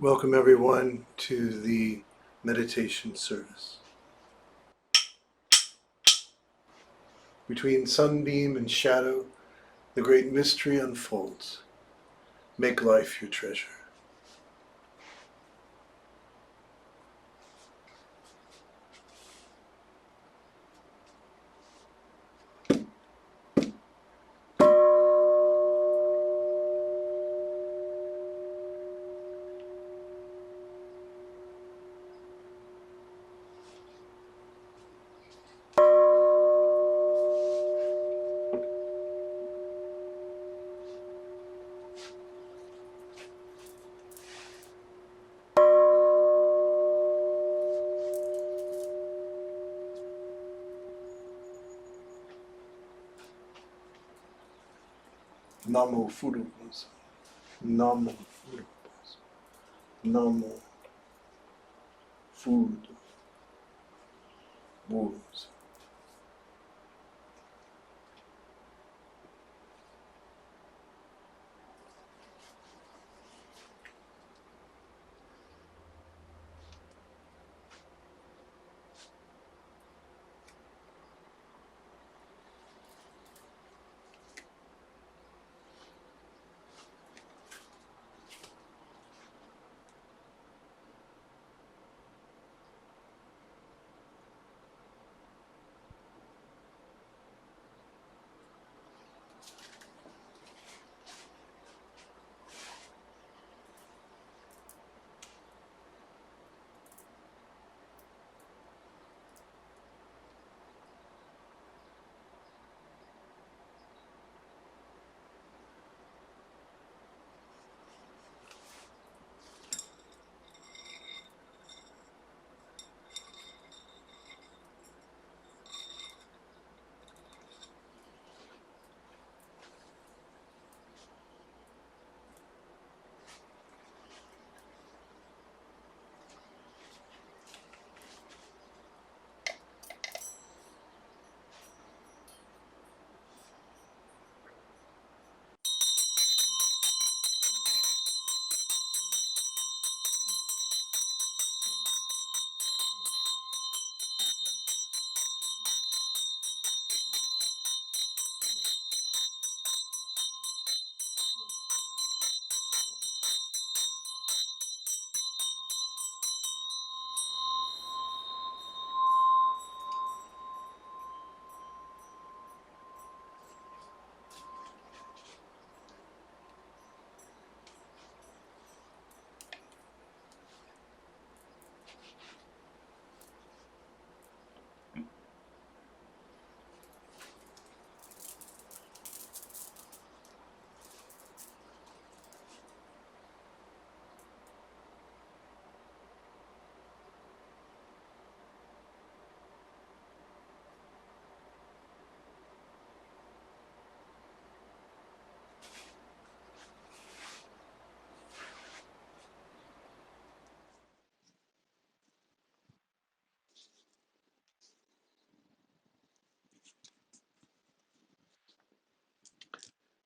Welcome everyone to the meditation service. Between sunbeam and shadow, the great mystery unfolds. Make life your treasure. Namo Furupas. Namo Furupas. Namo Food Wolves.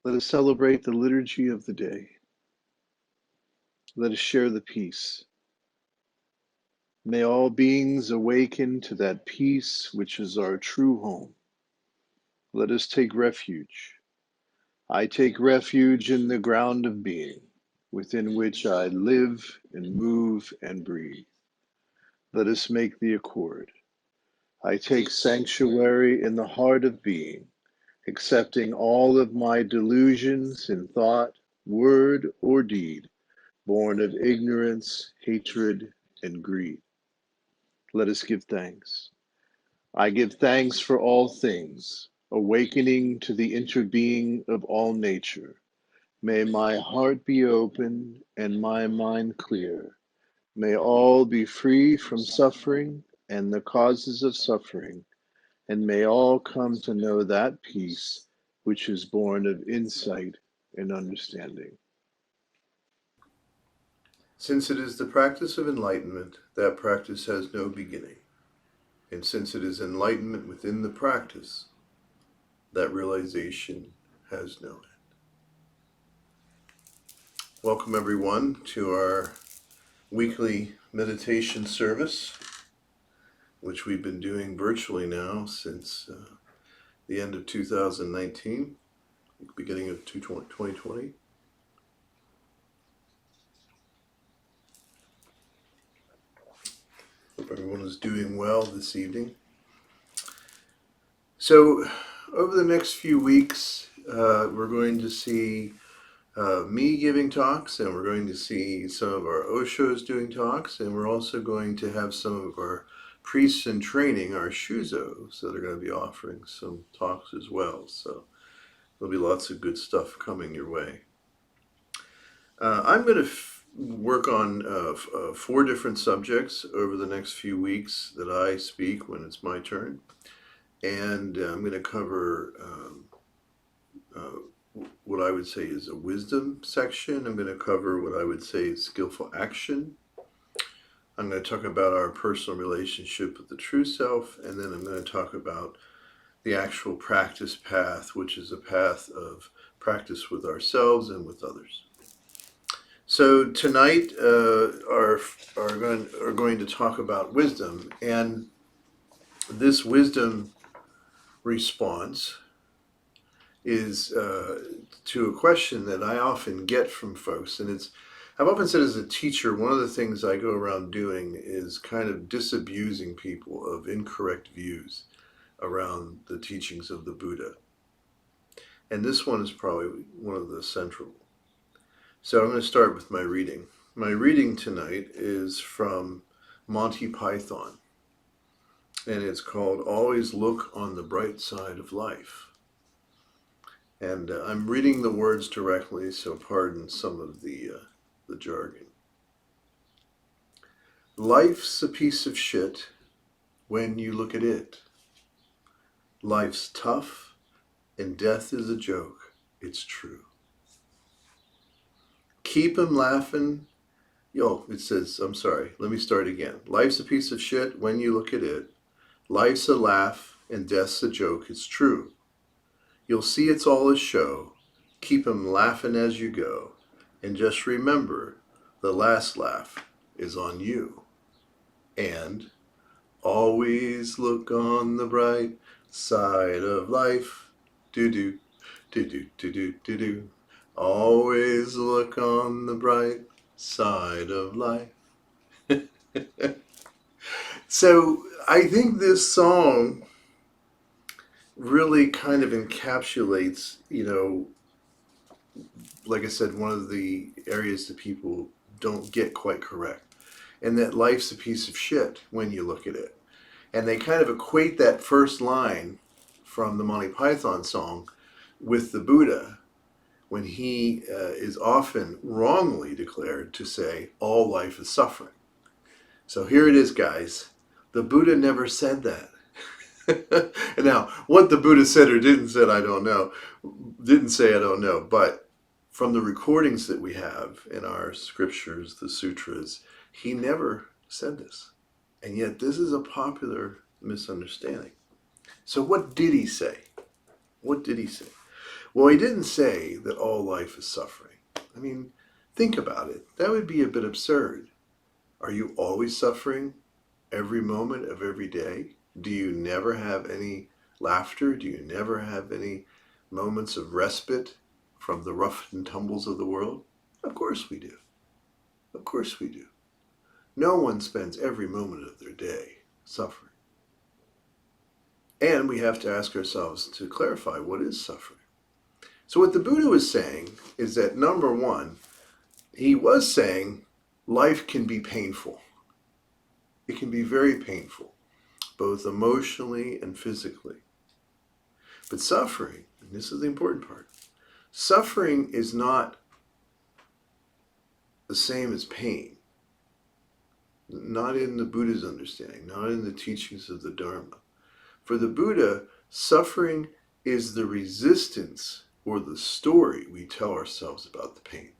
Let us celebrate the liturgy of the day. Let us share the peace. May all beings awaken to that peace which is our true home. Let us take refuge. I take refuge in the ground of being, within which I live and move and breathe. Let us make the accord. I take sanctuary in the heart of being, accepting all of my delusions in thought, word, or deed, born of ignorance, hatred, and greed. Let us give thanks. I give thanks for all things, awakening to the interbeing of all nature. May my heart be open and my mind clear. May all be free from suffering and the causes of suffering, and may all come to know that peace which is born of insight and understanding. Since it is the practice of enlightenment, that practice has no beginning. And since it is enlightenment within the practice, that realization has no end. Welcome everyone to our weekly meditation service, which we've been doing virtually now since the end of 2019, beginning of 2020. Hope everyone is doing well this evening. So, over the next few weeks, we're going to see me giving talks, and we're going to see some of our Oshos doing talks, and we're also going to have some of our priests in training, our Shuzos, that are going to be offering some talks as well. So there'll be lots of good stuff coming your way. I'm going to work on 4 different subjects over the next few weeks that I speak when it's my turn. And I'm going to cover what I would say is a wisdom section. I'm going to cover what I would say is skillful action. I'm going to talk about our personal relationship with the true self, and then I'm going to talk about the actual practice path, which is a path of practice with ourselves and with others. So tonight are going to talk about wisdom, and this wisdom response is to a question that I often get from folks, and I've often said as a teacher, one of the things I go around doing is kind of disabusing people of incorrect views around the teachings of the Buddha. And this one is probably one of the central. So I'm going to start with my reading. My reading tonight is from Monty Python, and it's called Always Look on the Bright Side of Life. And I'm reading the words directly, so pardon some of the jargon. Life's a piece of shit when you look at it. Life's tough and death is a joke. It's true. Keep 'em laughing. It says, I'm sorry, let me start again. Life's a piece of shit when you look at it. Life's a laugh and death's a joke. It's true. You'll see it's all a show. Keep 'em laughing as you go. And just remember, the last laugh is on you. And always look on the bright side of life. Do-do, do-do, do-do, do-do. Always look on the bright side of life. So I think this song really kind of encapsulates, like I said, one of the areas that people don't get quite correct. And that life's a piece of shit when you look at it. And they kind of equate that first line from the Monty Python song with the Buddha, when he is often wrongly declared to say, all life is suffering. So here it is, guys. The Buddha never said that. And now, what the Buddha said or didn't say, I don't know. But from the recordings that we have in our scriptures, the sutras, he never said this. And yet this is a popular misunderstanding. So what did he say? What did he say? Well, he didn't say that all life is suffering. I mean, think about it. That would be a bit absurd. Are you always suffering every moment of every day? Do you never have any laughter? Do you never have any moments of respite from the rough and tumbles of the world? Of course we do. Of course we do. No one spends every moment of their day suffering. And we have to ask ourselves to clarify, what is suffering? So what the Buddha was saying is that, number one, he was saying life can be painful. It can be very painful, both emotionally and physically. But suffering, and this is the important part, suffering is not the same as pain. Not in the Buddha's understanding, not in the teachings of the Dharma. For the Buddha, suffering is the resistance or the story we tell ourselves about the pain.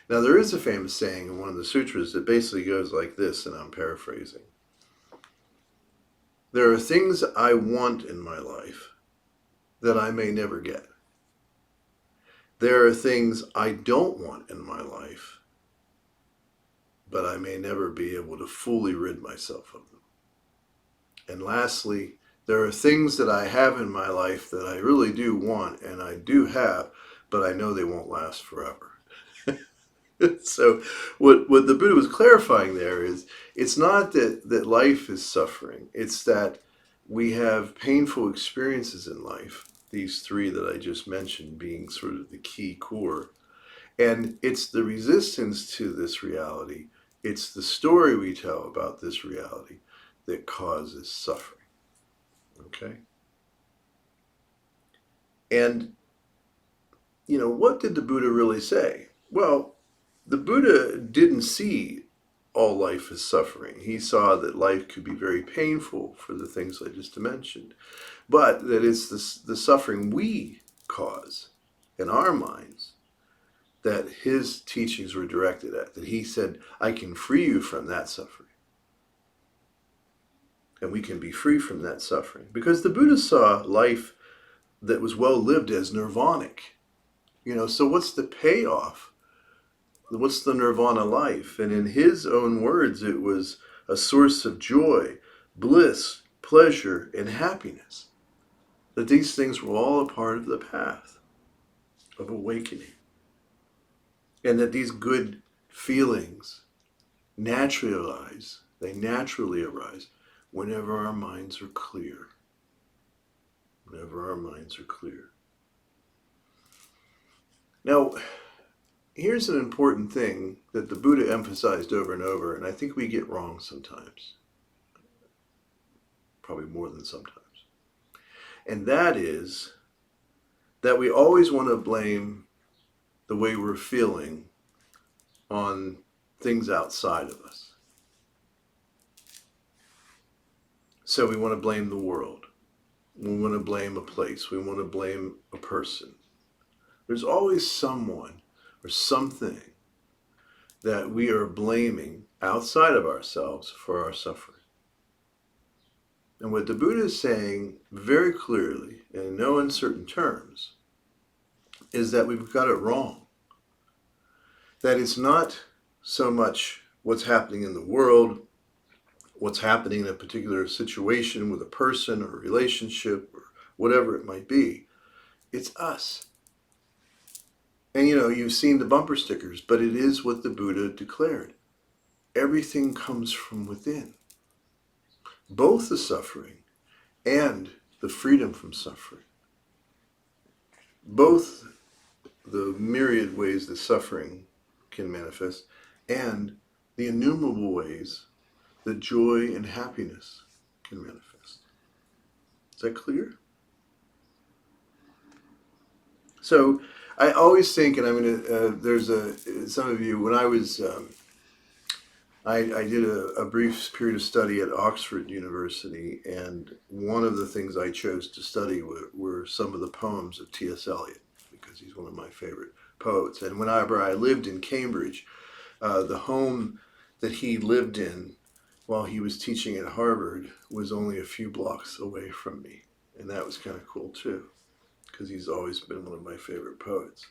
Now, there is a famous saying in one of the sutras that basically goes like this, and I'm paraphrasing. There are things I want in my life that I may never get. There are things I don't want in my life, but I may never be able to fully rid myself of them. And lastly, there are things that I have in my life that I really do want and I do have, but I know they won't last forever. So what the Buddha was clarifying there is it's not that life is suffering, it's that we have painful experiences in life, these three that I just mentioned being sort of the key core. And it's the resistance to this reality, it's the story we tell about this reality that causes suffering. Okay? And, what did the Buddha really say? Well, the Buddha didn't see all life as suffering. He saw that life could be very painful for the things I just mentioned, but that it's the suffering we cause in our minds that his teachings were directed at, that he said, I can free you from that suffering. And we can be free from that suffering. Because the Buddha saw life that was well lived as nirvanic. So what's the payoff? What's the nirvana life? And in his own words, it was a source of joy, bliss, pleasure, and happiness. That these things were all a part of the path of awakening. And that these good feelings naturally arise whenever our minds are clear. Whenever our minds are clear. Now, here's an important thing that the Buddha emphasized over and over, and I think we get wrong sometimes. Probably more than sometimes. And that is that we always want to blame the way we're feeling on things outside of us. So we want to blame the world. We want to blame a place. We want to blame a person. There's always someone or something that we are blaming outside of ourselves for our suffering. And what the Buddha is saying very clearly, and in no uncertain terms, is that we've got it wrong. That it's not so much what's happening in the world, what's happening in a particular situation with a person or a relationship or whatever it might be. It's us. And you've seen the bumper stickers, but it is what the Buddha declared. Everything comes from within. Both the suffering and the freedom from suffering. Both the myriad ways that suffering can manifest and the innumerable ways that joy and happiness can manifest. Is that clear? So I always think, and I'm going to, some of you, when I was, I did a brief period of study at Oxford University, and one of the things I chose to study were some of the poems of T.S. Eliot, because he's one of my favorite poets. And whenever I lived in Cambridge, the home that he lived in while he was teaching at Harvard was only a few blocks away from me. And that was kind of cool too, because he's always been one of my favorite poets.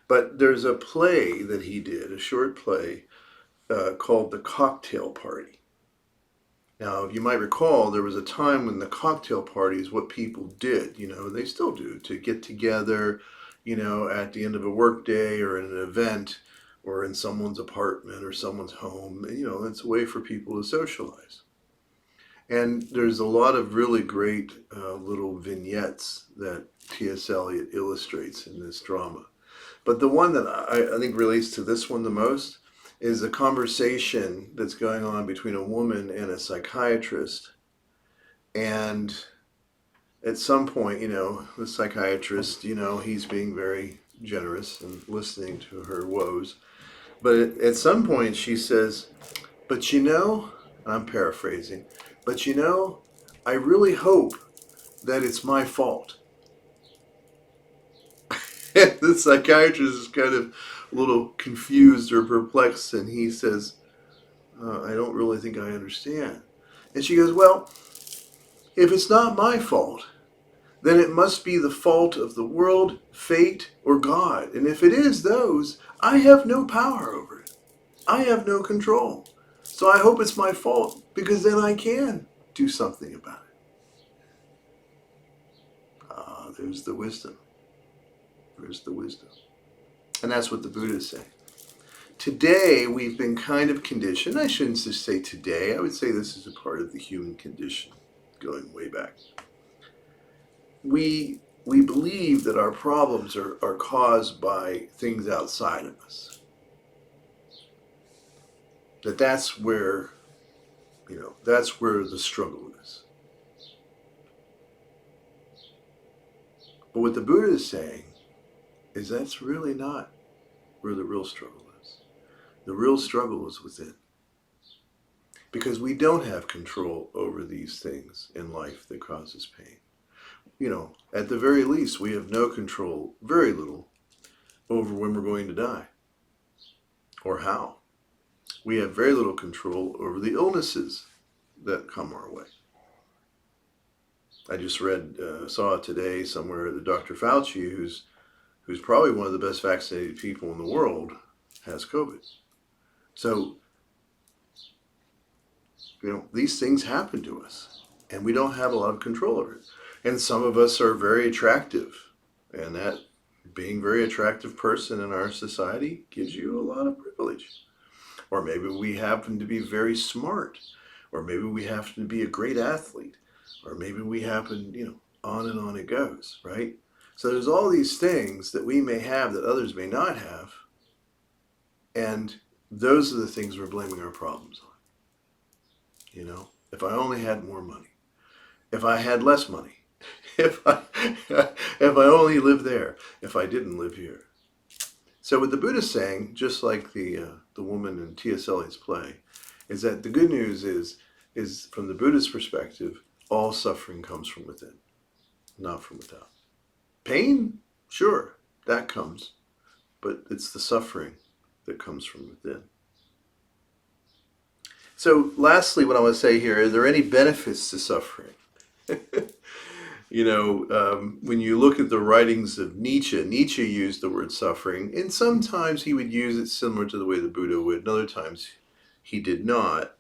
But there's a play that he did, a short play, called The Cocktail Party. Now, you might recall, there was a time when the cocktail party is what people did, they still do, to get together, at the end of a workday or in an event or in someone's apartment or someone's home. It's a way for people to socialize. And there's a lot of really great little vignettes that T.S. Eliot illustrates in this drama. But the one that I think relates to this one the most is a conversation that's going on between a woman and a psychiatrist. And at some point, the psychiatrist, he's being very generous and listening to her woes. But at some point she says, but I'm paraphrasing, but I really hope that it's my fault. And the psychiatrist is kind of a little confused or perplexed, and he says, I don't really think I understand. And she goes, well, if it's not my fault, then it must be the fault of the world, fate, or God. And if it is those, I have no power over it. I have no control. So I hope it's my fault, because then I can do something about it. There's the wisdom. There's the wisdom. And that's what the Buddha is saying. Today, we've been kind of conditioned. I shouldn't just say today. I would say this is a part of the human condition, going way back. We believe that our problems are caused by things outside of us. That's where, that's where the struggle is. But what the Buddha is saying is that's really not where the real struggle is. The real struggle is within. Because we don't have control over these things in life that causes pain. At the very least, we have no control, very little, over when we're going to die or how. We have very little control over the illnesses that come our way. I just saw today somewhere that Dr. Fauci, who's probably one of the best vaccinated people in the world, has COVID. So, these things happen to us, and we don't have a lot of control over it. And some of us are very attractive, and that being a very attractive person in our society gives you a lot of privilege. Or maybe we happen to be very smart, or maybe we happen to be a great athlete, or maybe we happen, on and on it goes, right? So there's all these things that we may have that others may not have, and those are the things we're blaming our problems on. If I only had more money, if I had less money, if I only lived there, if I didn't live here. So what the Buddha's saying, just like the woman in T.S. Eliot's play, is that the good news is from the Buddhist perspective, all suffering comes from within, not from without. Pain, sure, that comes, but it's the suffering that comes from within. So lastly, what I want to say here, are there any benefits to suffering? When you look at the writings of Nietzsche used the word suffering, and sometimes he would use it similar to the way the Buddha would, and other times he did not.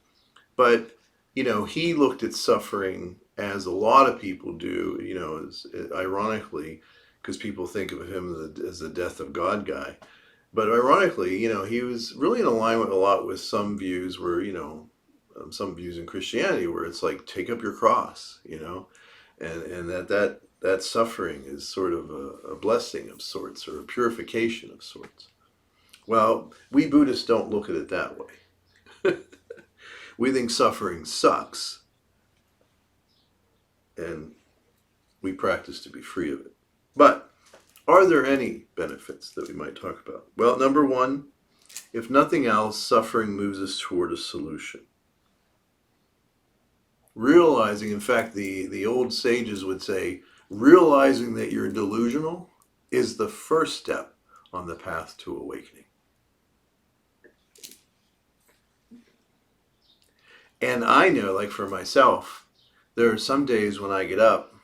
But, he looked at suffering as a lot of people do, ironically, because people think of him as the death of God guy. But ironically, he was really in alignment a lot with some views where, some views in Christianity where it's like, take up your cross, and that suffering is sort of a blessing of sorts, or a purification of sorts. Well, we Buddhists don't look at it that way. We think suffering sucks, and we practice to be free of it. But are there any benefits that we might talk about? Well, number one, if nothing else, suffering moves us toward a solution. Realizing, in fact, the old sages would say, realizing that you're delusional is the first step on the path to awakening. And I know, like for myself, there are some days when I get up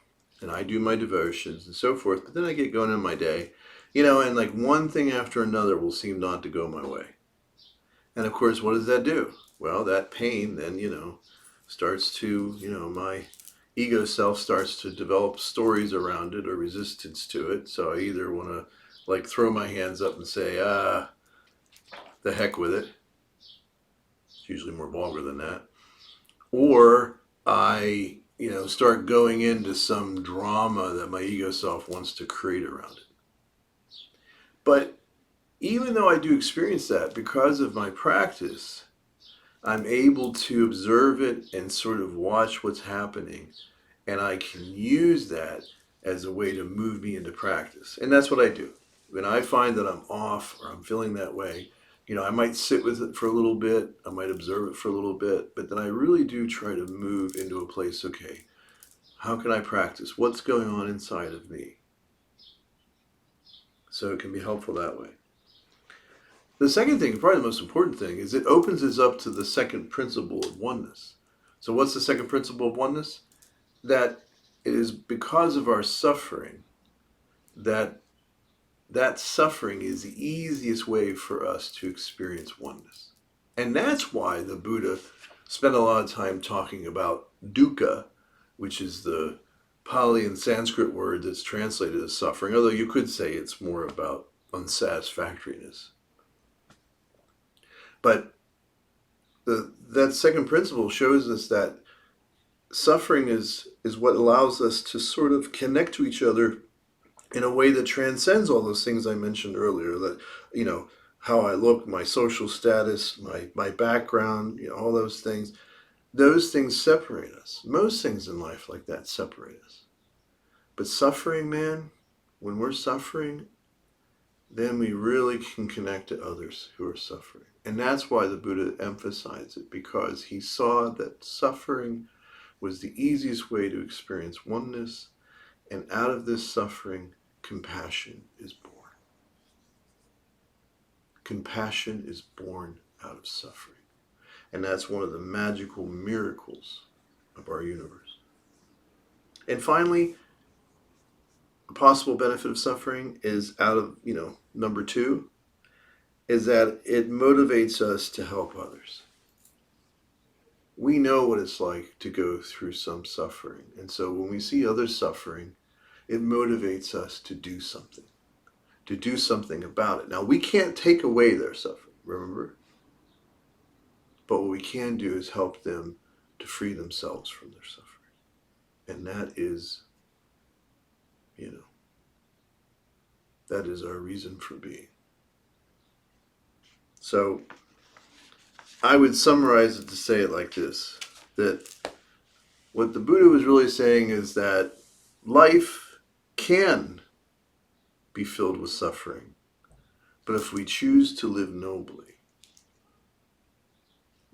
and I do my devotions and so forth, but then I get going in my day, and like one thing after another will seem not to go my way. And of course, what does that do? Well, that pain then, starts to, my ego self starts to develop stories around it or resistance to it. So I either want to like throw my hands up and say, the heck with it. It's usually more vulgar than that. Or I, start going into some drama that my ego self wants to create around it. But even though I do experience that, because of my practice, I'm able to observe it and sort of watch what's happening. And I can use that as a way to move me into practice. And that's what I do. When I find that I'm off or I'm feeling that way, I might sit with it for a little bit. I might observe it for a little bit. But then I really do try to move into a place, okay, how can I practice? What's going on inside of me? So it can be helpful that way. The second thing, probably the most important thing, is it opens us up to the second principle of oneness. So what's the second principle of oneness? That it is because of our suffering that suffering is the easiest way for us to experience oneness. And that's why the Buddha spent a lot of time talking about dukkha, which is the Pali and Sanskrit word that's translated as suffering, although you could say it's more about unsatisfactoriness. But that second principle shows us that suffering is what allows us to sort of connect to each other in a way that transcends all those things I mentioned earlier. That, you know, how I look, my social status, my background, you know, all those things. Those things separate us. Most things in life like that separate us. But suffering, man, when we're suffering, then we really can connect to others who are suffering. And that's why the Buddha emphasized it, because he saw that suffering was the easiest way to experience oneness, and out of this suffering, compassion is born. Compassion is born out of suffering. And that's one of the magical miracles of our universe. And finally, a possible benefit of suffering is out of, number 2, is that it motivates us to help others. We know what it's like to go through some suffering. And so when we see others suffering, it motivates us to do something about it. Now, we can't take away their suffering, remember? But what we can do is help them to free themselves from their suffering. And that is, that is our reason for being. So I would summarize it to say it like this, that what the Buddha was really saying is that life can be filled with suffering, but if we choose to live nobly,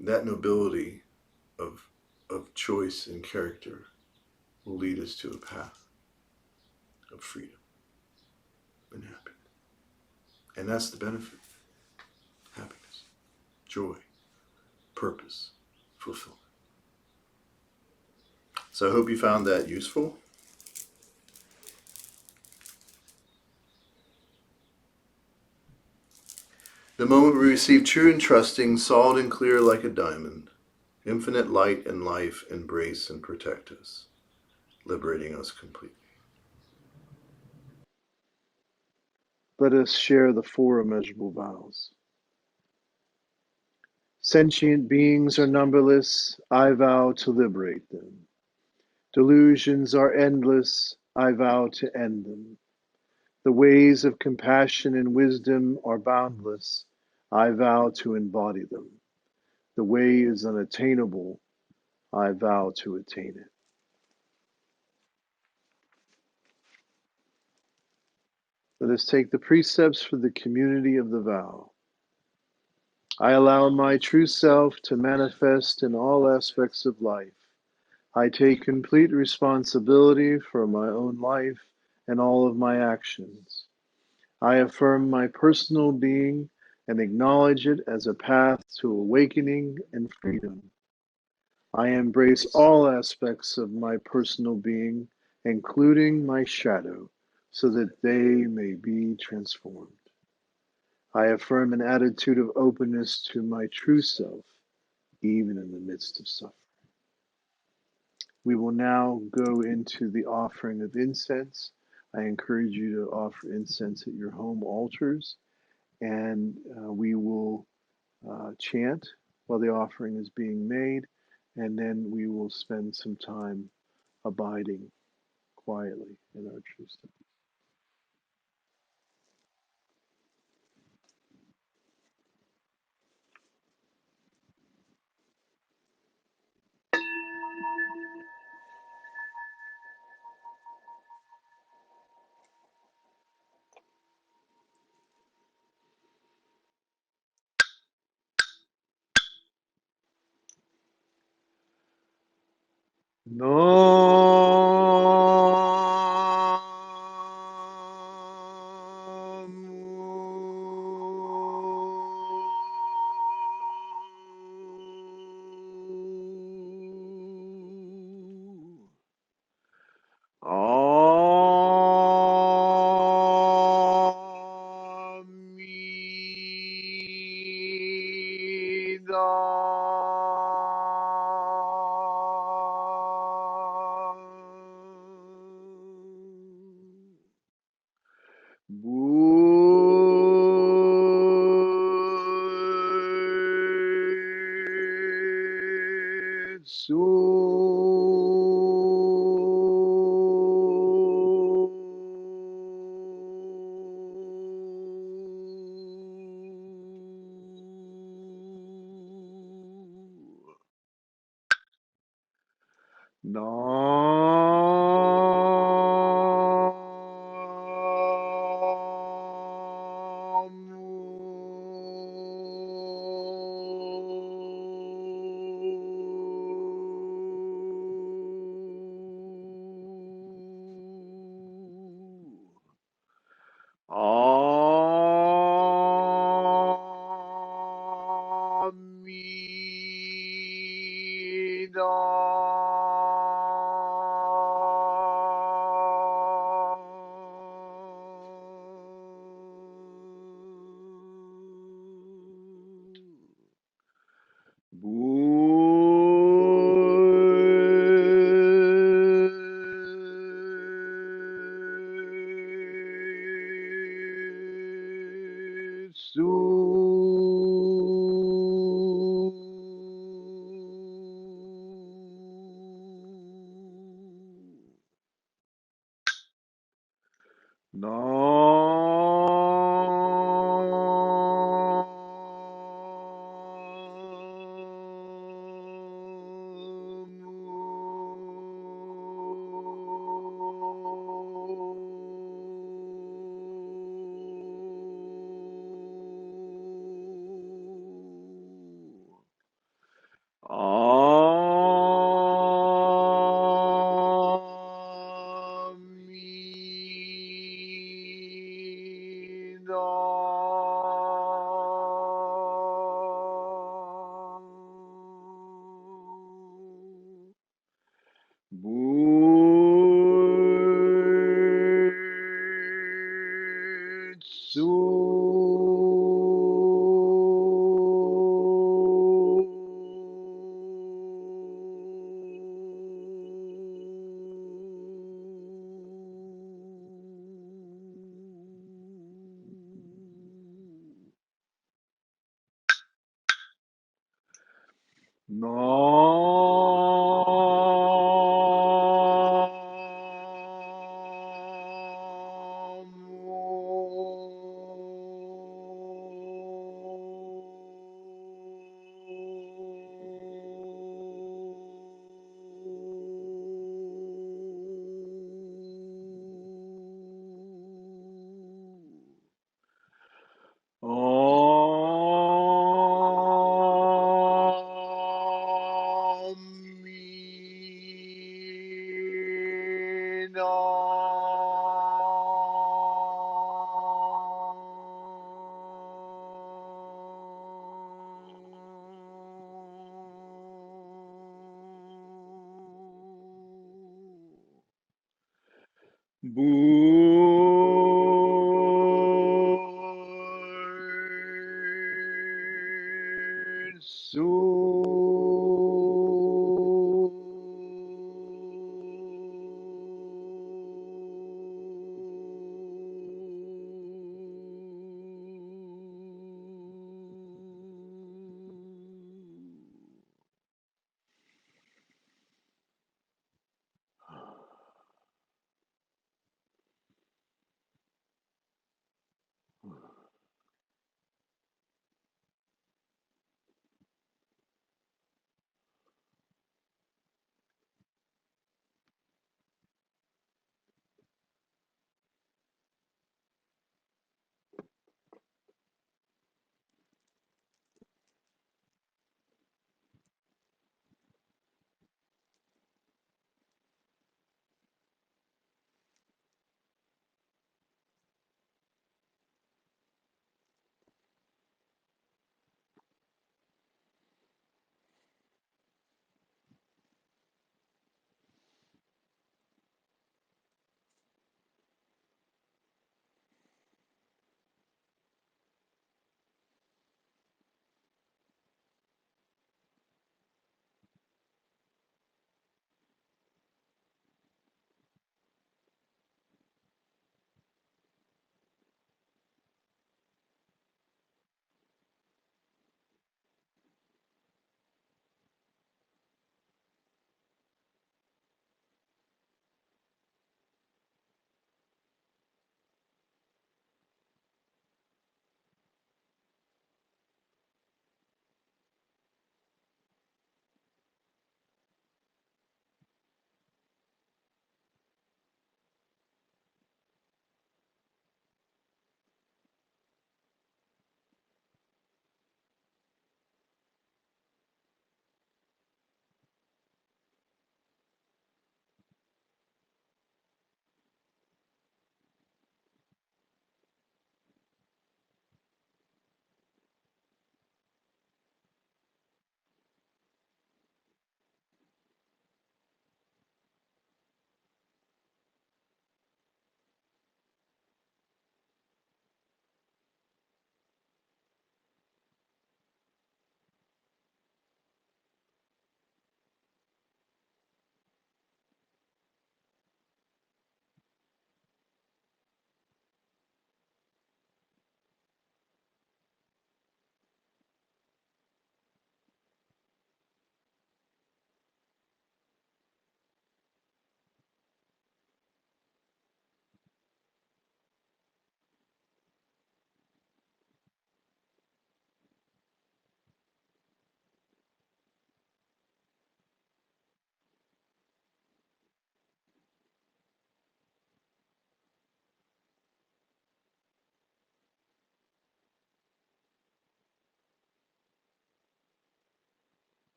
that nobility of choice and character will lead us to a path of freedom and happiness. And that's the benefit. Happiness, joy, purpose, fulfillment. So I hope you found that useful. The moment we receive true and trusting, solid and clear like a diamond, infinite light and life embrace and protect us, liberating us completely. Let us share the 4 immeasurable vows. Sentient beings are numberless, I vow to liberate them. Delusions are endless, I vow to end them. The ways of compassion and wisdom are boundless, I vow to embody them. The way is unattainable, I vow to attain it. Let us take the precepts for the community of the vow. I allow my true self to manifest in all aspects of life. I take complete responsibility for my own life and all of my actions. I affirm my personal being and acknowledge it as a path to awakening and freedom. I embrace all aspects of my personal being, including my shadow, so that they may be transformed. I affirm an attitude of openness to my true self, even in the midst of suffering. We will now go into the offering of incense. I encourage you to offer incense at your home altars, and we will chant while the offering is being made, and then we will spend some time abiding quietly in our true self.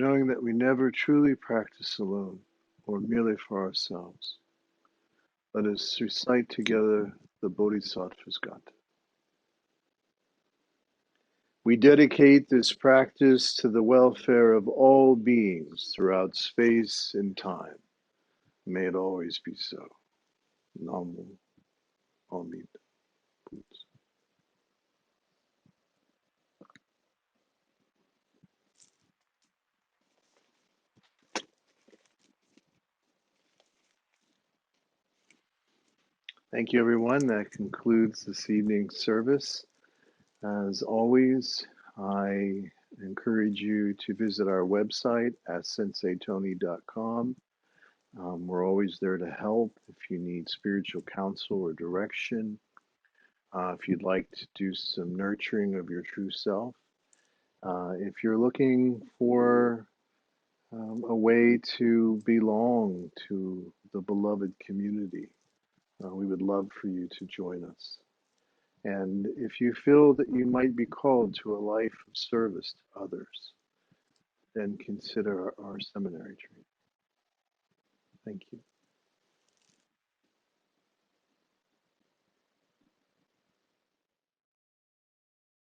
knowing that we never truly practice alone or merely for ourselves. Let us recite together the Bodhisattva's Gata. We dedicate this practice to the welfare of all beings throughout space and time. May it always be so. Namo Amida Butsu. Thank you, everyone. That concludes this evening's service. As always, I encourage you to visit our website at senseitony.com. We're always there to help if you need spiritual counsel or direction. If you'd like to do some nurturing of your true self. If you're looking for a way to belong to the beloved community, we would love for you to join us. And if you feel that you might be called to a life of service to others, then consider our seminary training. Thank you.